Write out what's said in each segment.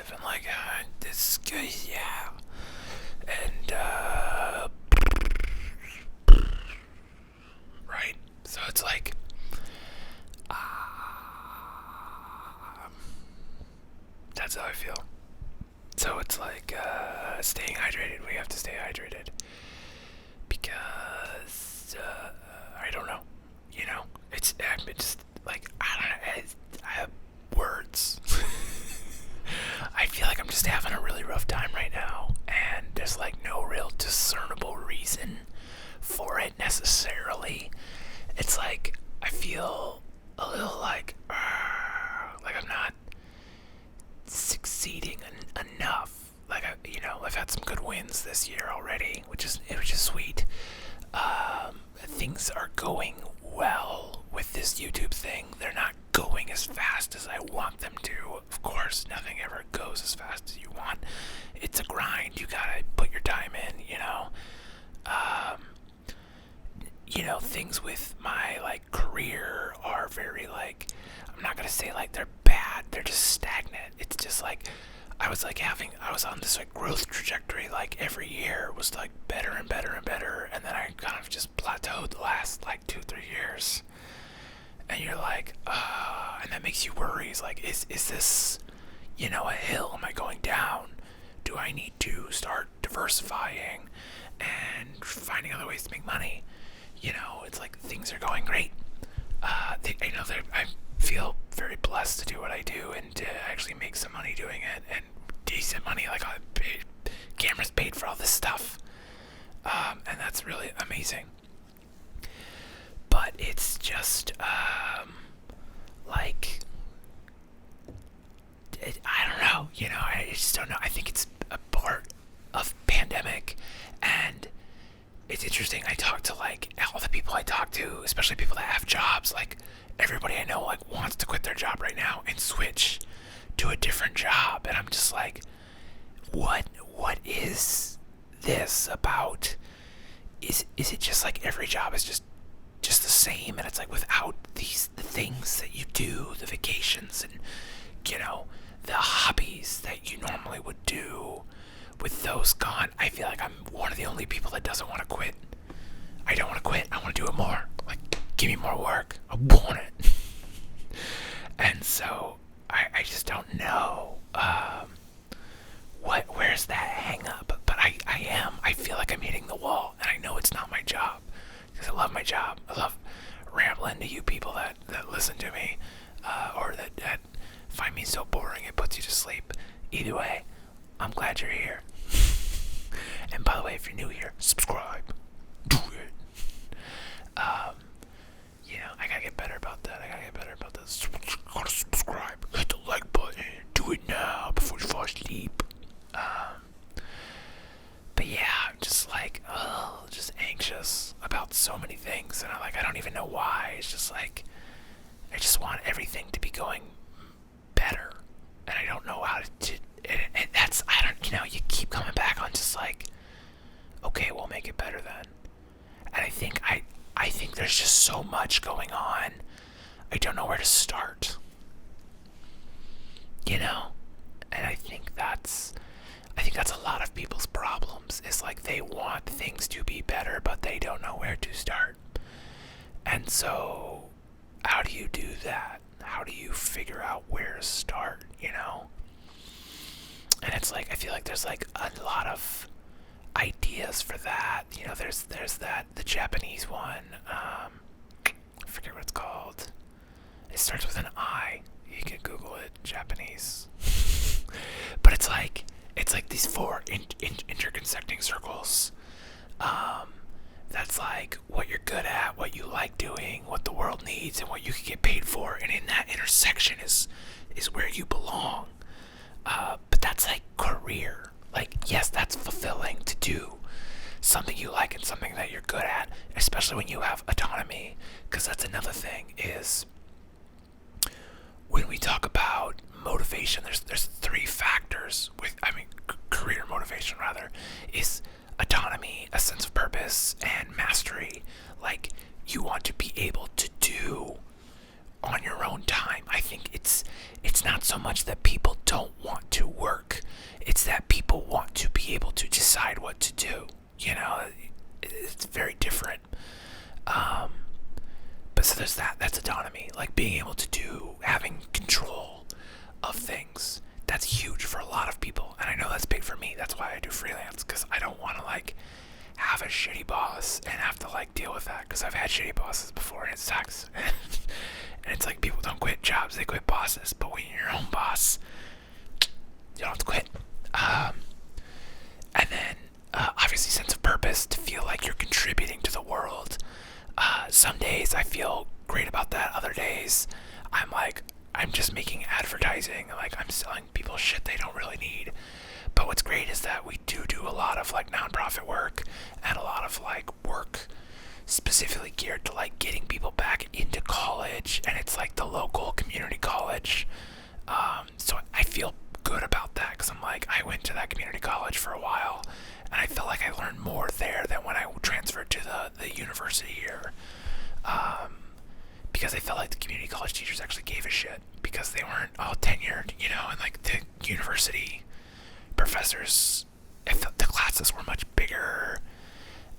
live, and like this guy, yeah, and right. So it's like, that's how I feel. So it's like staying hydrated. We have to stay hydrated because I don't know. You know, it's just like I don't know. I have words. I feel like I'm just having a really rough time right now, and there's like no real discernible reason for it necessarily. It's like I feel a little like I'm not succeeding enough. Like I've had some good wins this year already, which is sweet. Things are going well with this YouTube thing. They're not going as fast as I want them to. Of course, nothing ever goes as fast as you want. It's a grind. You gotta put your time in. Things with my like career are very like, I'm not gonna say like they're bad. They're just stagnant. It's just like I was on this like growth trajectory. Like every year was like better and better and better, and then I kind of just plateaued the last like 2-3 years. And you're like, and that makes you worry. It's like, is this, a hill? Am I going down? Do I need to start diversifying and finding other ways to make money? It's like things are going great. I feel very blessed to do what I do and to actually make some money doing it, and decent money. Like cameras paid for all this stuff, and that's really amazing. But it's just I don't know. I just don't know. I think it's a part of pandemic, and it's interesting. I talk to like all the people I talk to, especially people that have jobs. Like everybody I know like wants to quit their job right now and switch to a different job, and I'm just like, what is this about? Is it just like every job is just the same, and it's like without the things that you do, the vacations and the hobbies that you normally would do, with those gone, I feel like I'm one of the only people that doesn't want to quit. I don't want to quit. I want to do it more. Like, give me more work. I want it. And so I just don't know where's that hang up. But I feel like I'm hitting the wall, and I know it's not my job, because I love my job. I love rambling to you people that listen to me, or that find me so boring it puts you to sleep. Either way, I'm glad you're here. And by the way, if you're new here, subscribe. Do it. I gotta get better about that. Gotta subscribe. Hit the like button. Do it now before you fall asleep. But yeah, I'm just like, just anxious about so many things, and I don't even know why. It's just like, I just want everything to be going better, and I don't know how to. And that's, you keep coming back on just like, okay, we'll make it better then. And I think there's just so much going on. I don't know where to start. And I think that's a lot of people's problems, is like they want things to be better, but they don't know where to start. And so, how do you do that? How do you figure out where to start, And it's like, I feel like there's like a lot of ideas for that. There's that, the Japanese one, I forget what it's called. It starts with an I. You can Google it, Japanese. But it's like these 4 interconnecting circles. That's like what you're good at, what you like doing, what the world needs, and what you can get paid for. And in that intersection is where you belong. But that's like career. Like, yes, that's fulfilling to do something you like and something that you're good at, especially when you have autonomy. Because that's another thing, is when we talk about motivation, there's 3 factors with, career motivation rather, is autonomy, a sense of purpose, and mastery. Like, you want to be able to do on your own time. I think it's not not so much that people don't want to work. It's that people want to be able to decide what to do. You know, it's very different. But so there's that. That's autonomy. Like being able to having control of things. That's huge for a lot of people. And I know that's big for me. That's why I do freelance. Because I don't want to like have a shitty boss and have to like deal with that. Because I've had shitty bosses before and it sucks. And it's like people don't quit jobs, they quit bosses. But when you're your own boss, you don't have to quit. And then obviously sense of purpose, to feel like you're contributing to the world. Some days I feel great about that. Other days I'm like, I'm just making advertising. Like I'm selling people shit they don't really need. But what's great is that we do a lot of like nonprofit work and a lot of like work specifically geared to like getting people back into college, and it's like the local community college. So I feel good about that because I'm like, I went to that community college for a while and I felt like I learned more there than when I transferred to the university here. Because I felt like the community college teachers actually gave a shit because they weren't all tenured, you know, and like the university professors, the classes were much bigger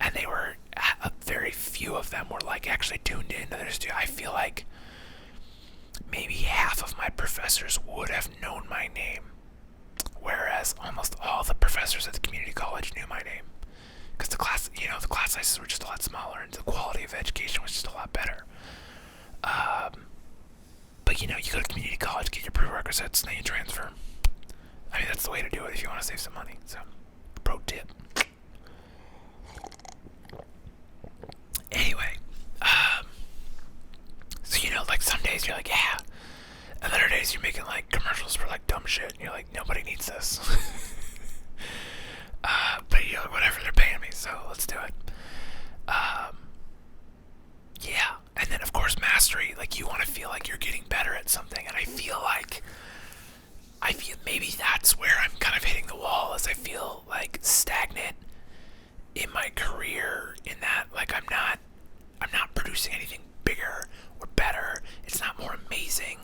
and they were, very few of them were like actually tuned into their students. I feel like maybe half of my professors would have known my name, whereas almost all the professors at the community college knew my name because the class sizes were just a lot smaller and the quality of education was just a lot better. But you know, you go to community college, get your prerequisites, and then you transfer. I mean, that's the way to do it if you want to save some money. So, pro tip. Anyway, so you know, like some days you're like, yeah, and other days you're making like commercials for like dumb shit, and you're like, nobody needs this. But you know, whatever, they're paying me, so let's do it. Yeah, and then of course mastery, like you want to feel like you're getting better at something, and I feel maybe that's where I'm kind of hitting the wall, as I feel like stagnant in my career, in that like I'm not producing anything bigger or better. It's not more amazing,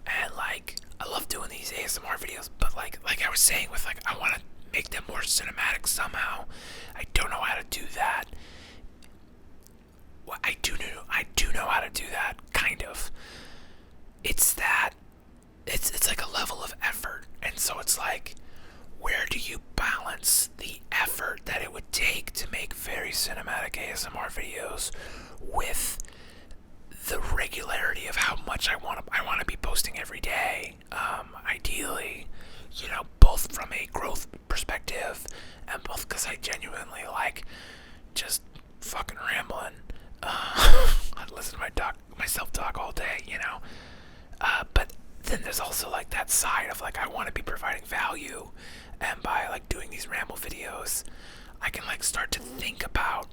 and like I love doing these ASMR videos, but like I was saying with like I want to make them more cinematic somehow. I don't know how to do that. Well, I do know how to do that, kind of. It's that it's like a level of effort, and so it's like, where do you balance the effort that it would take to make very cinematic ASMR videos with the regularity of how much I want to be posting every day, ideally, you know, both from a growth perspective and both because I genuinely like just fucking rambling. I'd listen to myself talk all day, you know. But then there's also like that side of like I want to be providing value, and by like doing these ramble videos, I can like start to think about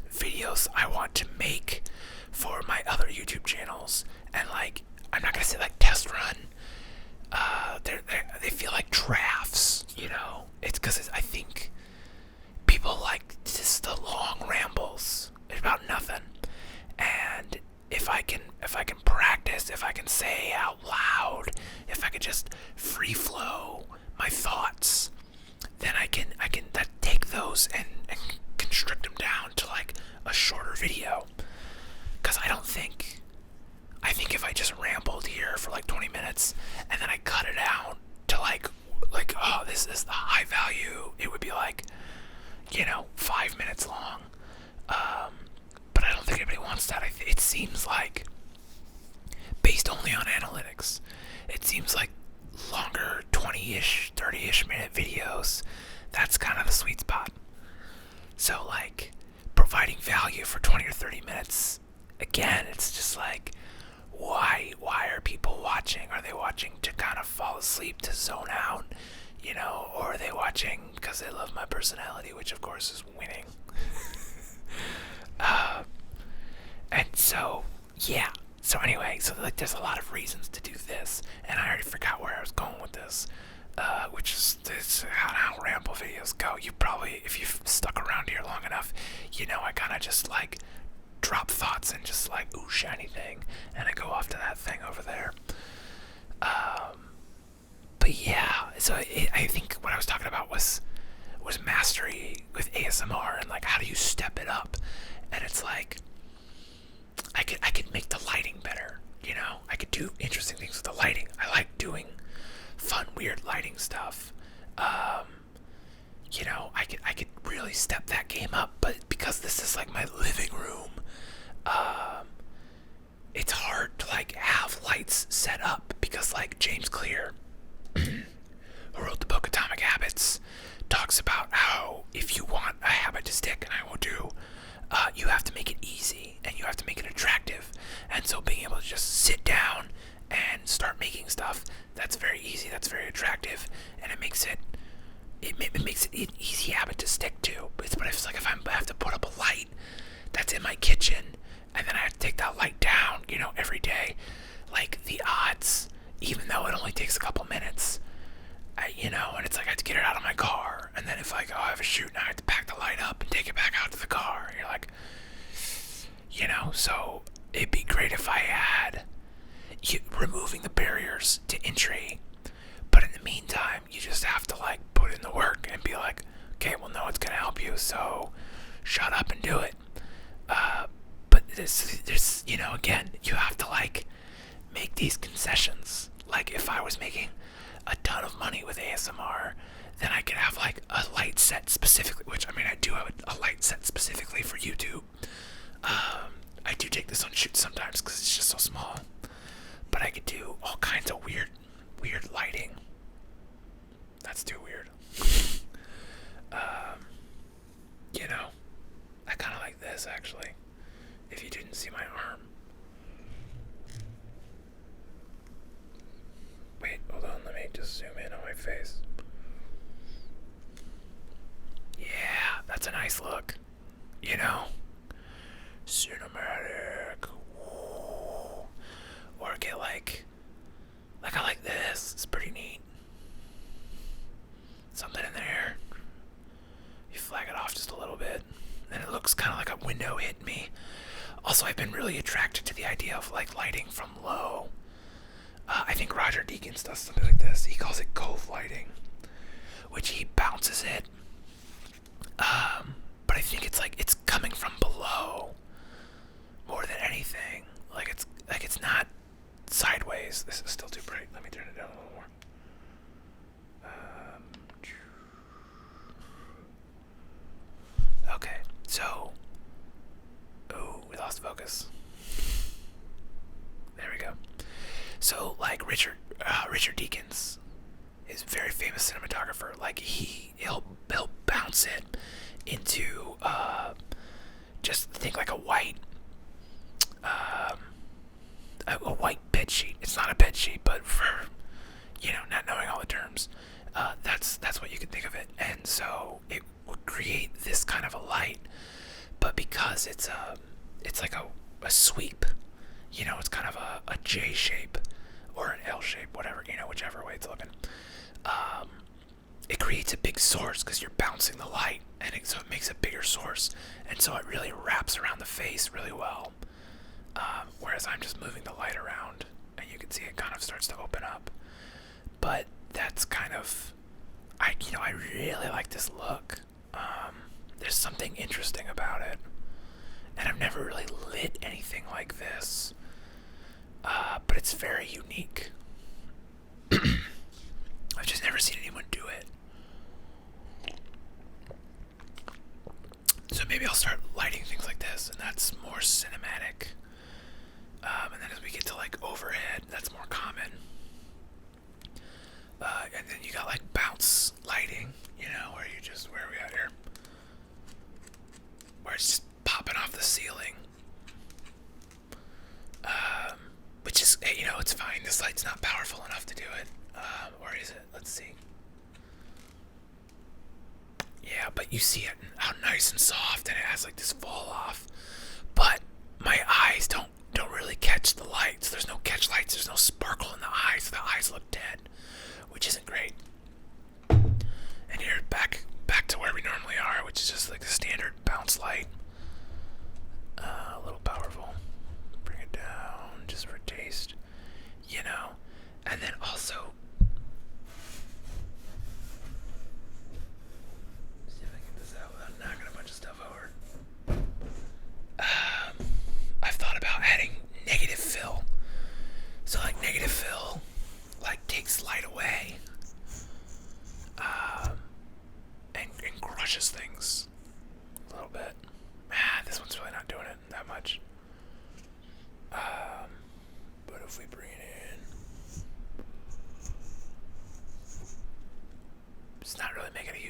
videos I want to make for my other YouTube channels, and like I'm not gonna say like test run. They feel like drafts, you know. It's because I think people like just the long rambles about nothing, and if I can practice, if I can say out loud, if I can just free flow my thoughts, then I can take those and constrict them down to like a shorter video. Because I think if I just rambled here for like 20 minutes and then I cut it out to like oh, this is the high value, it would be like, you know, 5 minutes long. But I don't think anybody wants that. It seems like, based only on analytics, it seems like longer 20-ish, 30-ish minute videos, that's kind of the sweet spot. So like providing value for 20 or 30 minutes, again, it's just like, why are people watching? Are they watching to kind of fall asleep, to zone out, you know, or are they watching because they love my personality, which of course is winning? And so, yeah. So anyway, so like there's a lot of reasons to do this, and I already forgot where I was going with this, which is this, how ramble videos go. You probably, if you've stuck around here long enough, you know I kind of just like drop thoughts and just like, ooh, shiny thing, and I go off to that thing over there. but yeah, so I think what I was talking about was mastery with ASMR and like how do you step it up, and it's like I could make the lighting better. I could do interesting things with the lighting. I like doing fun, weird lighting stuff. I could really step that game up, but because this is like my living room, it's hard to like have lights set up because like James Clear, who wrote the book Atomic Habits, talks about how if you want a habit to stick, and I will do, you have to make it easy and you have to make it attractive. And so being able to just sit down and start making stuff, that's very easy, that's very attractive, and it makes it an easy habit to stick to. But it's like if I have to put up a light that's in my kitchen and then I have to take that light down, every day, like the odds, even though it only takes a couple minutes, and it's like I have to get it out of my car, and then if I have a shoot and I have to pack the light up and take it back out to the car, you're like, so it'd be great if I had removing the barriers to entry, but in the meantime, you just have to like put in the work and be like, okay, well, no, it's gonna help you, so shut up and do it. But there's again, you have to like make these concessions. Like if I was making a ton of money with ASMR, then I could have like a light set specifically, which I do have a light set specifically for YouTube. I do take this on shoots sometimes because it's just so small, but I could do all kinds of weird lighting. That's too weird. I kind of like this actually. If you didn't see my arm. Wait, hold on, let me just zoom in on my face. Yeah, that's a nice look. Cinematic. Ooh. Or get like I like this. It's pretty neat. Something in there. You flag it off just a little bit, and it looks kind of like a window hit me. Also, I've been really attracted to the idea of like lighting from low. I think Roger Deakins does something like this. He calls it Cove Lighting, which he bounces it. But I think it's coming from below more than anything. It's not sideways. This is still too bright. Let me turn it down a little more. Okay, so, we lost focus. There we go. So, like Richard Deakins is a very famous cinematographer. Like he'll bounce it into just think like a white bed sheet. It's not a bed sheet, but for not knowing all the terms, that's what you can think of it. And so it would create this kind of a light, but because it's like a sweep, it's kind of a J shape or an L shape, whatever, whichever way it's looking. It creates a big source because you're bouncing the light, and so it makes a bigger source, and so it really wraps around the face really well. Whereas I'm just moving the light around, and you can see it kind of starts to open up. But that's kind of, I really like this look. There's something interesting about it, and I've never really lit anything like this. But it's very unique. I've just never seen anyone do it. So maybe I'll start lighting things like this, and that's more cinematic. And then as we get to like overhead, that's more common. And then you got like bounce lighting, where you just, where are we at here? Where it's just popping off the ceiling. Which is, it's fine. This light's not powerful enough to do it. Or is it? Let's see. Yeah, but you see it, how nice and soft, and it has like this fall off. But my eyes don't really catch the lights. There's no catch lights. There's no sparkle in the eyes. The eyes look dead, which isn't great. And here, back to where we normally are, which is just like the standard bounce light. A little powerful. Bring it down just for taste, And then also,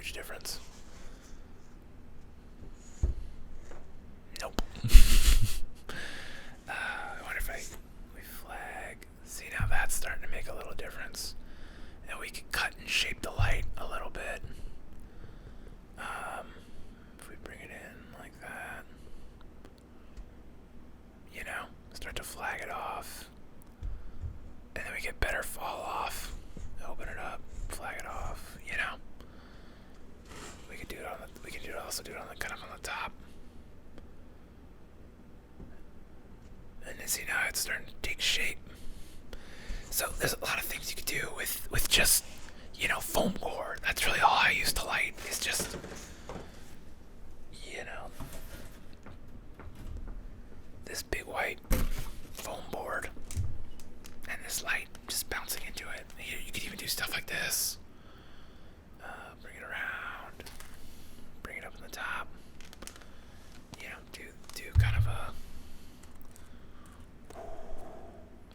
huge difference. Nope. I wonder if we flag. See, now that's starting to make a little difference. And we can cut and shape the light a little bit. If we bring it in like that, start to flag it off. And then we get better fall off. Open it up, flag it off, We could do it also do it on the kind of on the top. And then see, now it's starting to take shape. So there's a lot of things you could do with just, foam core. That's really all I use to light. It's just, this big white foam board and this light just bouncing into it. You could even do stuff like this. Bring it around, bring it up in the top. Do kind of a.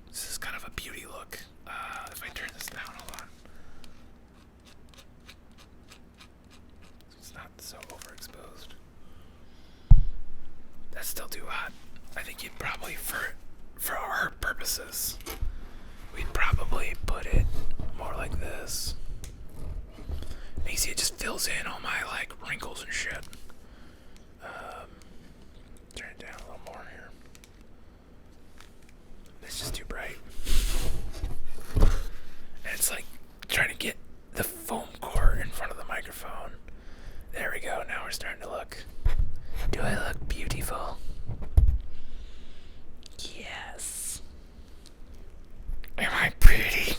This is kind of a beauty look. If I turn this down, hold on. It's not so overexposed. That's still too hot. I think you'd probably, for our purposes, we'd probably put it more like this. And you see it just fills in all my wrinkles and shit. Turn it down a little more here. It's just too bright. And it's trying to get the foam core in front of the microphone. There we go. Now we're starting to look. Do I look beautiful? Yes. Am I pretty?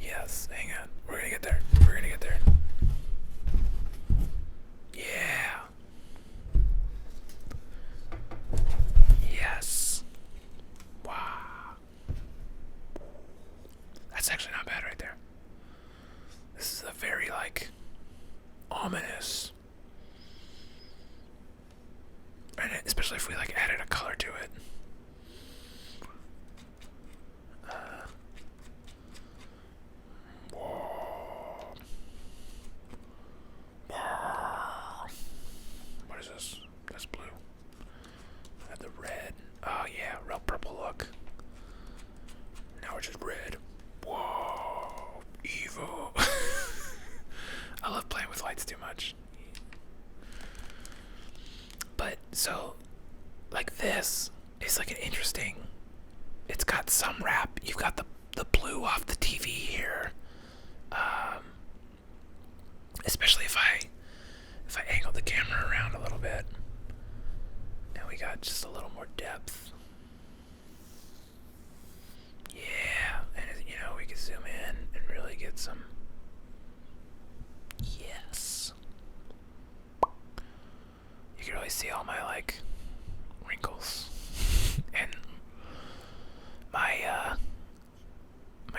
Yes. Hang on. We're gonna get there. Yeah. Yes. Wow. That's actually not bad right there. This is a very ominous, and especially if we added a color to it. What is this? That's blue. Add the red. Oh yeah, real purple look. Now it's just red. Whoa, evil. I love playing with lights too much. But so, this is an interesting. It's got some wrap. You've got the blue off the TV here. Especially if I angle the camera around a little bit. Now we got just a little more depth. Yeah, and we can zoom in and really get some. Yes. You can really see all my wrinkles and my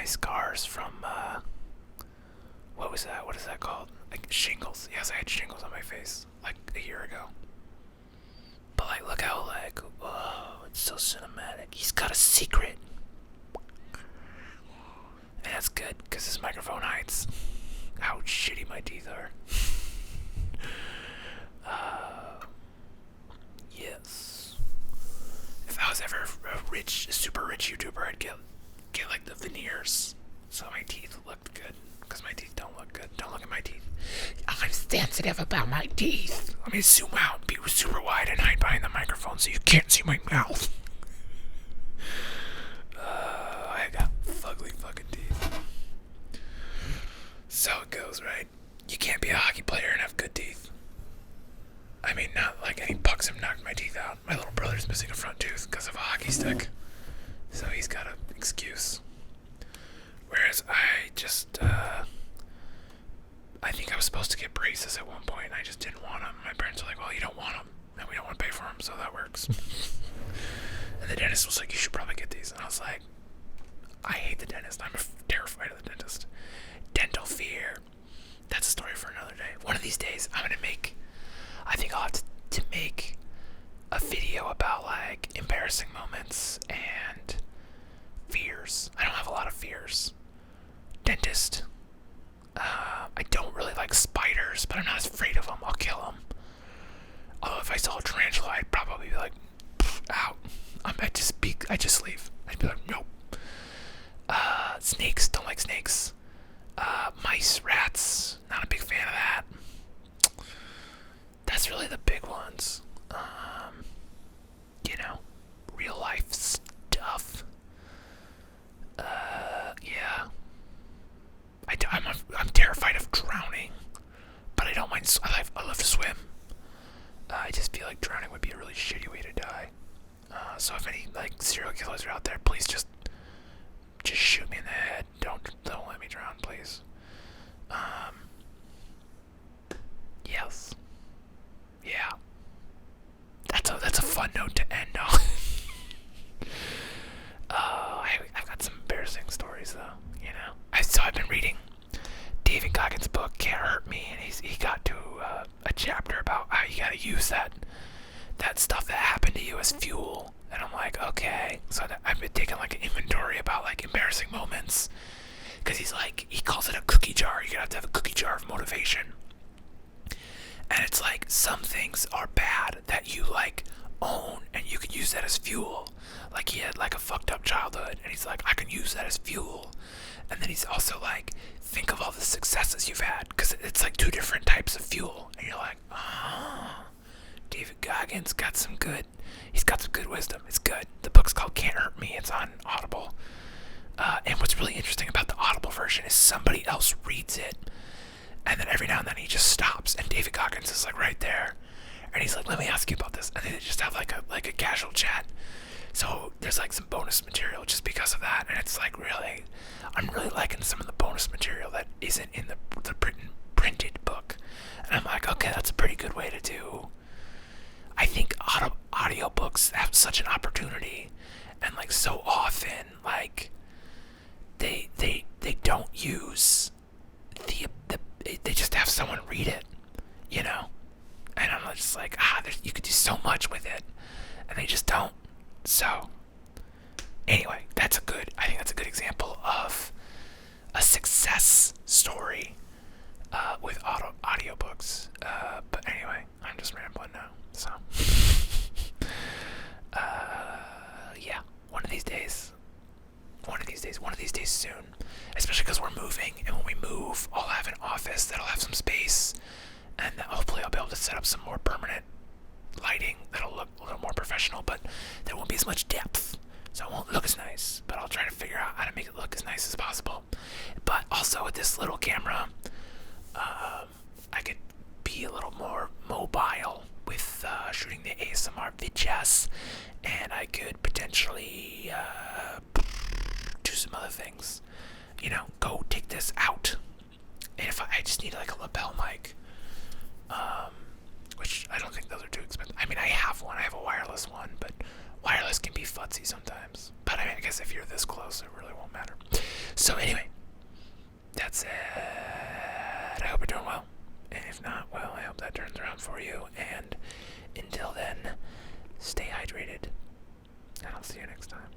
scars from what was that? What is that called? Shingles. Yes, I had shingles on my face a year ago. But look how oh, it's so cinematic. He's got a secret. And that's good, because this microphone hides how shitty my teeth are. Yes. If I was ever a super rich YouTuber, I'd get the veneers so my teeth looked good, because my teeth don't look good. Don't look at my teeth. I'm sensitive about my teeth. Let me zoom out, be super wide, and hide behind the microphone so you can't see my mouth. I got ugly fucking teeth. So it goes, right? You can't be a hockey player and have good teeth. I mean, not any pucks have knocked my teeth out. My little brother's missing a front tooth because of a hockey stick. So he's got an excuse. Whereas I just, I think I was supposed to get braces at one point, and I just didn't want them. My parents were like, well, you don't want them, and we don't want to pay for them, so that works. And the dentist was like, you should probably get these. And I was like, I hate the dentist. I'm terrified of the dentist. Dental fear. That's a story for another day. One of these days, I think I'll have to make a video about embarrassing moments and fears. I don't have a lot of fears. dentist. I don't really like spiders, but I'm not afraid of them. I'll kill them. Although if I saw a tarantula, I'd probably be like, out. I just leave. I'd be like, nope. Snakes, don't like snakes. Mice, rats, not a big fan of that. That's really the big ones. Real life stuff. Yeah. I'm terrified of drowning, but I don't mind. I love to swim. I just feel like drowning would be a really shitty way to die. So if any serial killers are out there, please just shoot me in the head. Don't let me drown, please. Yes. Yeah. That's a fun note to end on. I've got some embarrassing stories though. I've been reading David Goggins' book Can't Hurt Me, and he got to a chapter about how you gotta use that stuff that happened to you as fuel. And I'm like, okay. So I've been taking an inventory about embarrassing moments, because he calls it a cookie jar. You have to have a cookie jar of motivation. And it's some things are bad that you own, and you can use that as fuel. He had a fucked up childhood, and he's like, I can use that as fuel. And then he's also think of all the successes you've had, because it's two different types of fuel. And you're like, David Goggins got some good. He's got some good wisdom. It's good. The book's called Can't Hurt Me. It's on Audible. And what's really interesting about the Audible version is somebody else reads it, and then every now and then he just stops, and David Goggins is right there, and he's like, let me ask you about this, and they just have a casual chat. So there's some bonus material just because of that, and it's really, I'm really liking some of the bonus material that isn't in the printed book, and I'm like, okay, that's a pretty good way to do. I think audiobooks have such an opportunity, and so often they don't use they just have someone read it, and I'm just you could do so much with it, and they just don't. So anyway, I think that's a good example of a success story with audiobooks. But anyway, I'm just rambling now. So yeah, one of these days soon. Especially because we're moving, and when we move, I'll have an office that'll have some space, and hopefully I'll be able to set up some more permanent lighting that'll look a little more professional, but there won't be as much depth, so it won't look as nice. But I'll try to figure out how to make it look as nice as possible. But also with this little camera, I could be a little more mobile with shooting the ASMR videos, and I could potentially do some other things. Go take this out. And if I just need a lapel mic, which I don't think those are too expensive. I mean, I have one. I have a wireless one, but wireless can be futzy sometimes. But I guess if you're this close, it really won't matter. So anyway, that's it. I hope you're doing well. And if not, well, I hope that turns around for you. And until then, stay hydrated. And I'll see you next time.